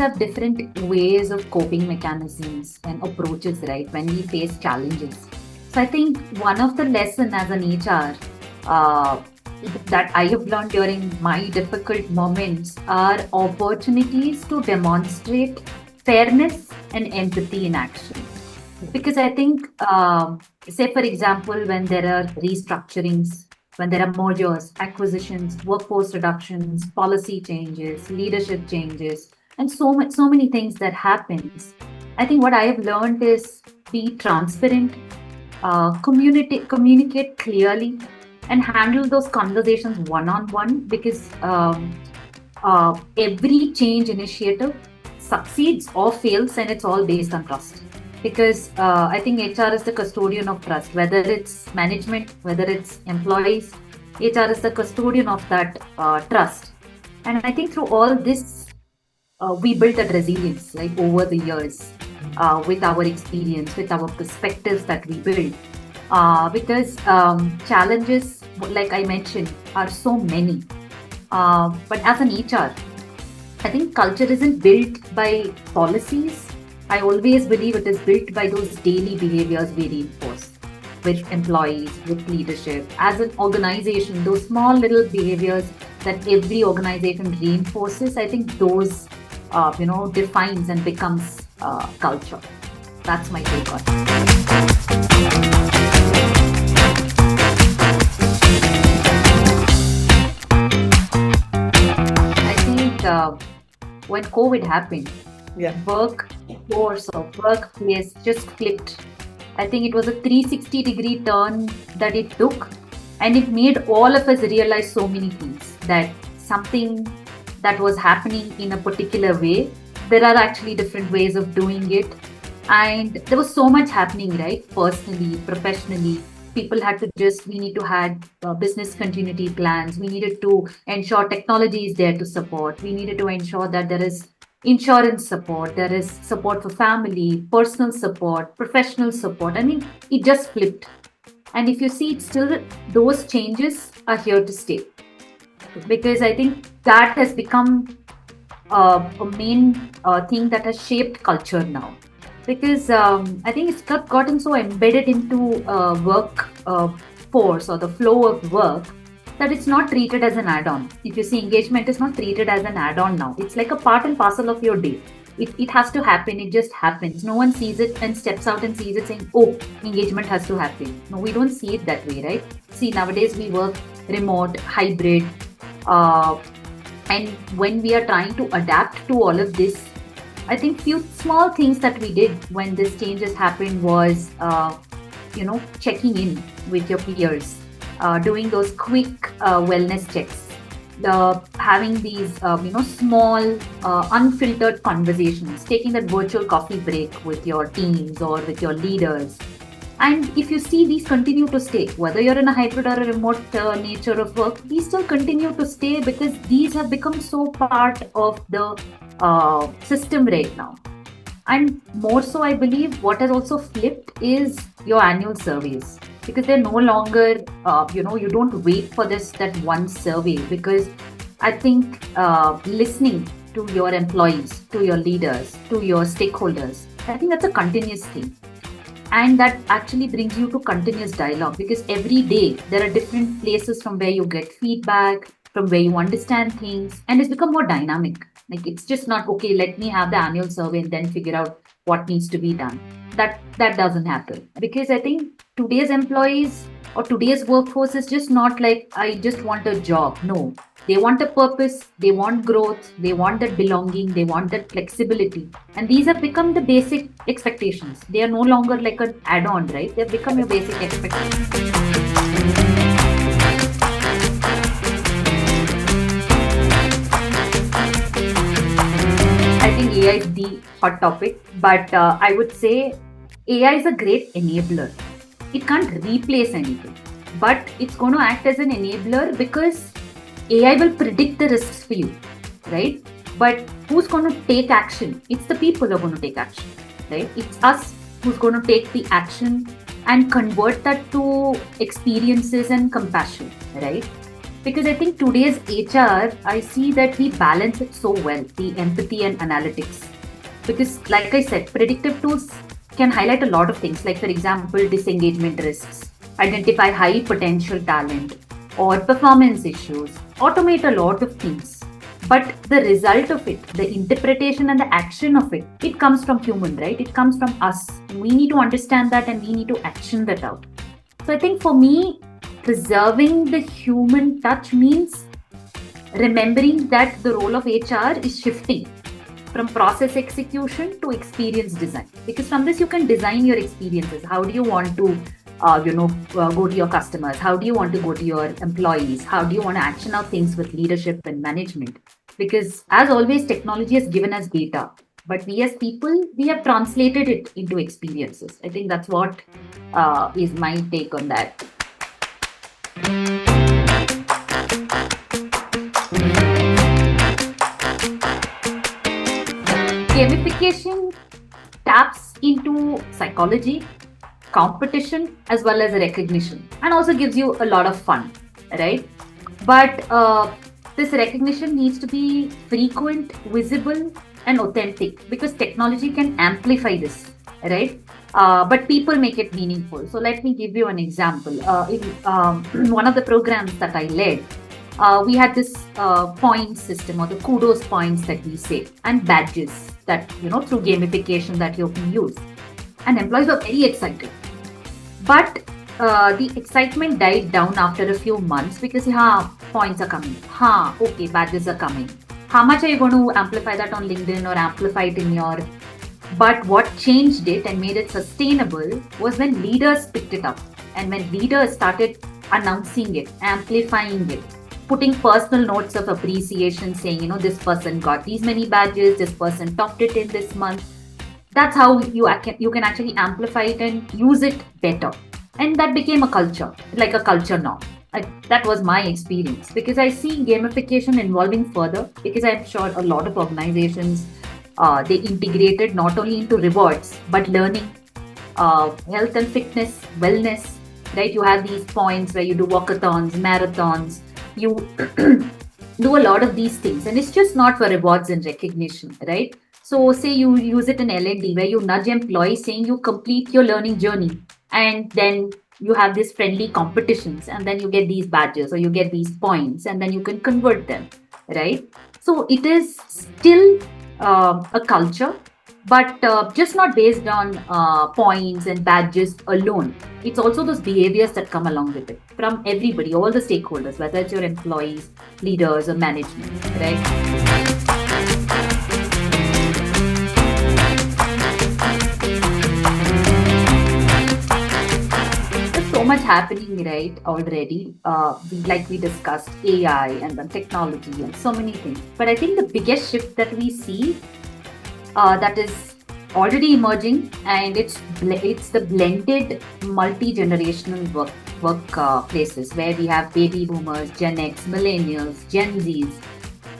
have different ways of coping mechanisms and approaches, right, when we face challenges. So I think one of the lesson as an HR uh, that I have learned during my difficult moments are opportunities to demonstrate fairness and empathy in action. Because I think, say, for example, when there are restructurings, when there are mergers, acquisitions, workforce reductions, policy changes, leadership changes, and so many things that happens. I think what I have learned is be transparent, communicate clearly, and handle those conversations one on one because every change initiative succeeds or fails, and it's all based on trust. Because I think HR is the custodian of trust, whether it's management, whether it's employees, HR is the custodian of that trust. And I think through all this, we built that resilience like over the years with our experience, with our perspectives that we build. Because challenges, like I mentioned, are so many. But as an HR, I think culture isn't built by policies. I always believe it is built by those daily behaviors we reinforce with employees, with leadership. As an organization, those small little behaviors that every organization reinforces, I think those, defines and becomes culture. That's my take on it. I think when COVID happened, Yeah. workforce or workplace just flipped. I think it was a 360-degree turn that it took, and it made all of us realize so many things that something that was happening in a particular way, there are actually different ways of doing it. And there was so much happening, right? Personally, professionally. People had to just, we need to had business continuity plans. We needed to ensure technology is there to support. We needed to ensure that there is insurance support, there is support for family, personal support, professional support. I mean, it just flipped. And if you see, it's still those changes are here to stay because I think that has become a main thing that has shaped culture now. Because I think it's gotten so embedded into work force or the flow of work that it's not treated as an add-on. If you see, engagement is not treated as an add-on now. It's like a part and parcel of your day. It has to happen. It just happens. No one sees it and steps out and sees it saying, oh, engagement has to happen. No, we don't see it that way, right? See, nowadays we work remote, hybrid. And when we are trying to adapt to all of this, I think few small things that we did when this changes happened was, checking in with your peers, doing those quick wellness checks, having these, small, unfiltered conversations, taking that virtual coffee break with your teams or with your leaders. And if you see, these continue to stay, whether you're in a hybrid or a remote nature of work, these still continue to stay because these have become so part of the system right now. And more so, I believe what has also flipped is your annual surveys because they're no longer, you don't wait for that one survey because I think listening to your employees, to your leaders, to your stakeholders, I think that's a continuous thing. And that actually brings you to continuous dialogue because every day there are different places from where you get feedback, from where you understand things, and it's become more dynamic. Like it's just not okay, let me have the annual survey and then figure out what needs to be done. That doesn't happen. Because I think today's employees or today's workforce is just not like I just want a job. No. They want a purpose, they want growth, they want that belonging, they want that flexibility. And these have become the basic expectations. They are no longer like an add-on, right? They've become your basic expectations. I think AI is the hot topic, but I would say AI is a great enabler. It can't replace anything, but it's going to act as an enabler because AI will predict the risks for you, right? But who's going to take action? It's the people who are going to take action, right? It's us who's going to take the action and convert that to experiences and compassion, right? Because I think today's HR, I see that we balance it so well, the empathy and analytics. Because, like I said, predictive tools can highlight a lot of things, like, for example, disengagement risks, identify high potential talent, or performance issues, automate a lot of things. But the result of it, the interpretation and the action of it, it comes from human, right? It comes from us. We need to understand that and we need to action that out. So I think for me, preserving the human touch means remembering that the role of HR is shifting from process execution to experience design. Because from this, you can design your experiences. How do you want to, go to your customers? How do you want to go to your employees? How do you want to action out things with leadership and management? Because as always, technology has given us data, but we as people, we have translated it into experiences. I think that's what is my take on that. Gamification taps into psychology, competition, as well as recognition, and also gives you a lot of fun, right? But this recognition needs to be frequent, visible, and authentic, because technology can amplify this, right? But people make it meaningful. So let me give you an example. In one of the programs that I led, we had this point system, or the kudos points that we say, and badges that, through gamification that you can use. And employees were very excited. But the excitement died down after a few months, because, points are coming. Okay, badges are coming. How much are you going to amplify that on LinkedIn or amplify it in your... But what changed it and made it sustainable was when leaders picked it up. And when leaders started announcing it, amplifying it, putting personal notes of appreciation, saying, this person got these many badges, this person topped it in this month. That's how you can actually amplify it and use it better. And that became a culture, like a culture now. That was my experience, because I see gamification evolving further, because I'm sure a lot of organizations, they integrated not only into rewards, but learning, health and fitness, wellness, right? You have these points where you do walkathons, marathons, you do a lot of these things, and it's just not for rewards and recognition, right? So say you use it in L&D, where you nudge employees saying you complete your learning journey, and then you have these friendly competitions, and then you get these badges or you get these points, and then you can convert them, right? So it is still a culture, but just not based on points and badges alone. It's also those behaviors that come along with it from everybody, all the stakeholders, whether it's your employees, leaders, or management, right? So much happening, right, already. Like we discussed, AI and then technology and so many things. But I think the biggest shift that we see that is already emerging, and it's the blended multi-generational workplaces, where we have baby boomers, Gen X, millennials, Gen Zs,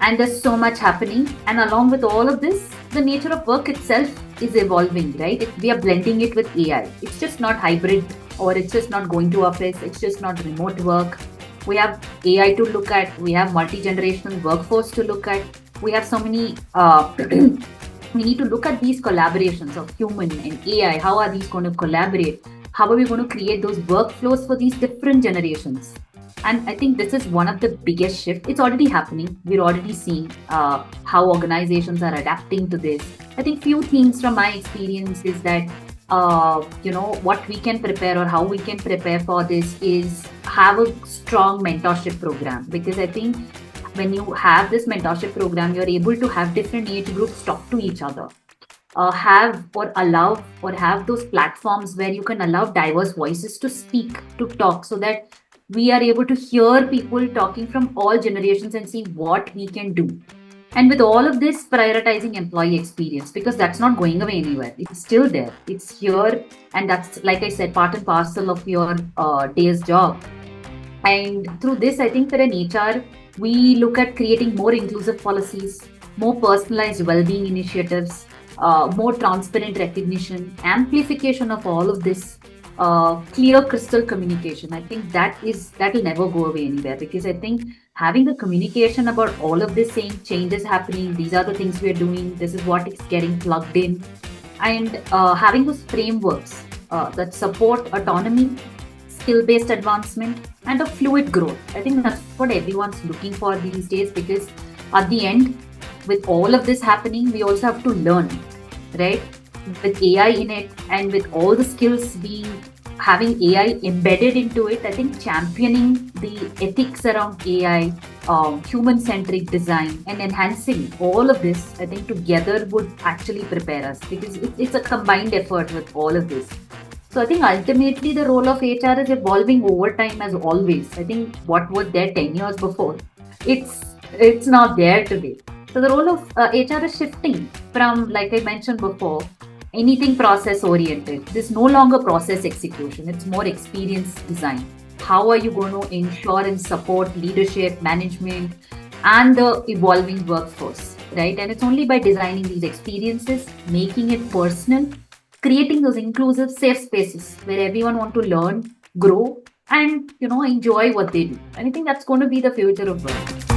and there's so much happening. And along with all of this, the nature of work itself is evolving, right? We are blending it with AI. It's just not hybrid, or it's just not going to office. It's just not remote work. We have AI to look at. We have multi-generational workforce to look at. We have so many... we need to look at these collaborations of human and AI. How are these going to collaborate? How are we going to create those workflows for these different generations? And I think this is one of the biggest shifts. It's already happening. We're already seeing how organizations are adapting to this. I think few things from my experience is that, what we can prepare, or how we can prepare for this, is have a strong mentorship program. Because I think when you have this mentorship program, you're able to have different age groups talk to each other. Have those platforms where you can allow diverse voices to speak, to talk, so that we are able to hear people talking from all generations and see what we can do. And with all of this, prioritizing employee experience, because that's not going away anywhere. It's still there. It's here. And that's, like I said, part and parcel of your day's job. And through this, I think for an HR, we look at creating more inclusive policies, more personalized well-being initiatives, more transparent recognition, amplification of all of this, clear crystal communication. I think that'll never go away anywhere, because I think having a communication about all of this, saying changes happening, these are the things we're doing, this is what is getting plugged in, and having those frameworks that support autonomy, skill-based advancement, and a fluid growth. I think that's what everyone's looking for these days, because at the end, with all of this happening, we also have to learn, right? With AI in it, and with all the skills being having AI embedded into it, I think championing the ethics around AI, human-centric design, and enhancing all of this, I think together would actually prepare us, because it's a combined effort with all of this. So I think ultimately the role of HR is evolving over time, as always. I think what was there 10 years before, it's not there today. So the role of HR is shifting from, like I mentioned before, anything process oriented. This no longer process execution. It's more experience design. How are you going to ensure and support leadership, management, and the evolving workforce, right? And it's only by designing these experiences, making it personal, creating those inclusive, safe spaces where everyone want to learn, grow, and enjoy what they do. And I think that's going to be the future of work.